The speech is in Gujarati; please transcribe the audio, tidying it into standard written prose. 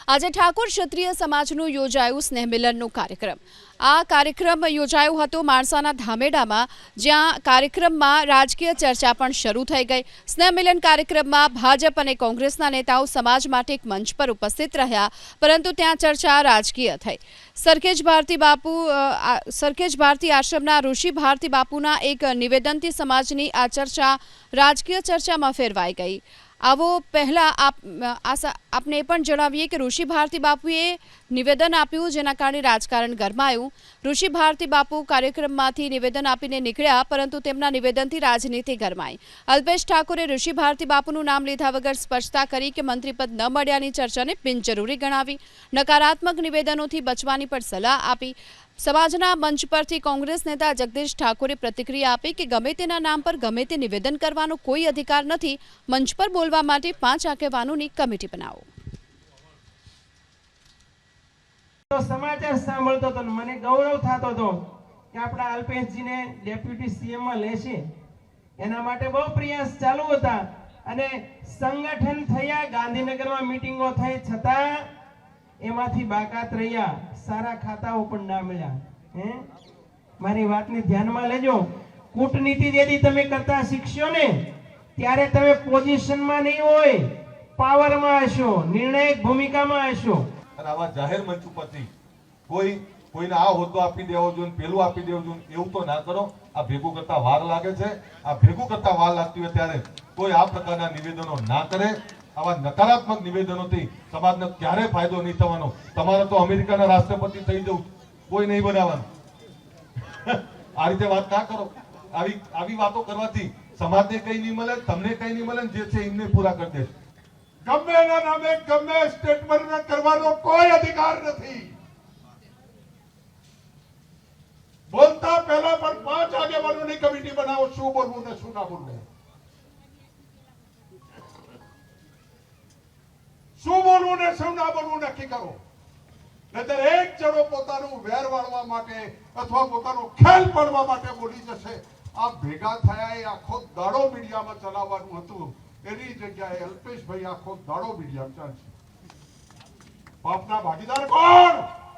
આજે ઠાકોર ક્ષત્રિય સમાજનું યોજાયું સ્નેહ મિલનનો કાર્યક્રમ। આ કાર્યક્રમ યોજાયો હતો માણસાના ધામેડામાં, જ્યાં કાર્યક્રમમાં રાજકીય ચર્ચા પણ શરૂ થઈ ગઈ। સ્નેહ મિલન કાર્યક્રમમાં ભાજપ અને કોંગ્રેસના નેતાઓ સમાજ માટે એક મંચ પર ઉપસ્થિત રહ્યા, પરંતુ ત્યાં ચર્ચા રાજકીય થઈ। સરખેજ ભારતી આશ્રમના ઋષિ ભારતી બાપુના એક નિવેદનથી સમાજની આ ચર્ચા રાજકીય ચર્ચામાં ફેરવાઈ ગઈ। આવો પહેલા આપને એ પણ જણાવીએ કે ઋષિ ભારતી બાપુએ નિવેદન આપ્યું, જેના કારણે રાજકારણ ગરમાયું। ઋષિ ભારતી બાપુ કાર્યક્રમમાંથી નિવેદન આપીને નીકળ્યા, પરંતુ તેમના નિવેદનથી રાજનીતિ ગરમાઈ। અલ્પેશ ઠાકોરે ઋષિ ભારતી બાપુનું નામ લીધા વગર સ્પષ્ટતા કરી કે મંત્રીપદ ન મળ્યાની ચર્ચાને બિનજરૂરી ગણાવી। નકારાત્મક નિવેદનોથી બચવાની પણ સલાહ આપી। સમાજના મંચ પરથી કોંગ્રેસ નેતા જગદીશ ઠાકોરે પ્રતિક્રિયા આપી કે ગમે તેના નામ પર ગમે તે નિવેદન કરવાનો કોઈ અધિકાર નથી। મંચ પર બોલવા માટે 5 આગેવાનોની કમિટી બનાવો। સમાચાર સાંભળતો તો મને ગૌરવ થતો હતો કે આપણા અલ્પેશજીને ડેપ્યુટી સીએમ માં લેશે, એના માટે બહુ પ્રયાસ ચાલુ હતા અને સંગઠન થયા, ગાંધીનગરમાં મીટિંગો થઈ, છતાં એમાંથી બાકાત રહ્યા, સારા ખાતાઓ પણ ના મળ્યા। મારી વાતને ધ્યાનમાં લેજો। કૂટનીતિ જેથી તમે કરતા શીખશો ને ત્યારે તમે પોઝિશનમાં નહીં હોય, પાવરમાં હશો, નિર્ણાયક ભૂમિકામાં હશો। આવા જાહેર મંચ ઉપરથી કોઈને આ હોદ્દો આપી દેવો જોઈએ, પેલું આપી દેવું જોઈએ, એવું તો ના કરો। આ ભેગું કરતા વાર લાગે છે। આ ભેગું કરતા વાર લાગતી હોય ત્યારે કોઈ આ પ્રકારના નિવેદનો ના કરે। આવા નકારાત્મક નિવેદનોથી સમાજને ક્યારેય ફાયદો નહીં થવાનો। તમારે તો અમેરિકાના રાષ્ટ્રપતિ થઈ જવું, કોઈ નહીં બનાવવાનું। આ રીતે વાત ના કરો। આવી વાતો કરવાથી સમાજને કઈ નહીં મળે, તમને કઈ નહીં મળે, જે છે એમને પૂરા કરી દેશે। ગમે એના નામે ગમે સ્ટેટમેન્ટ કરવાનો કોઈ અધિકાર નથી। બોલતા પહેલા પણ 5 આગેવાનોની કમિટી બનાવો, શું બોલવું ને શું ના બોલવું, શું બોલવું ને શું ના બોલવું નક્કી કરો। નહીતર એક જણો પોતાનું વેર વાળવા માટે અથવા પોતાનો ખેલ પાડવા માટે બોલી જશે। આ ભેગા થયા એ આખો દાડો મીડિયામાં ચલાવવાનું હતું, એની જગ્યાએ અલ્પેશભાઈ આખો દાડો મીડિયામાં ચાલશે। બાપના ભાગીદાર કોણ?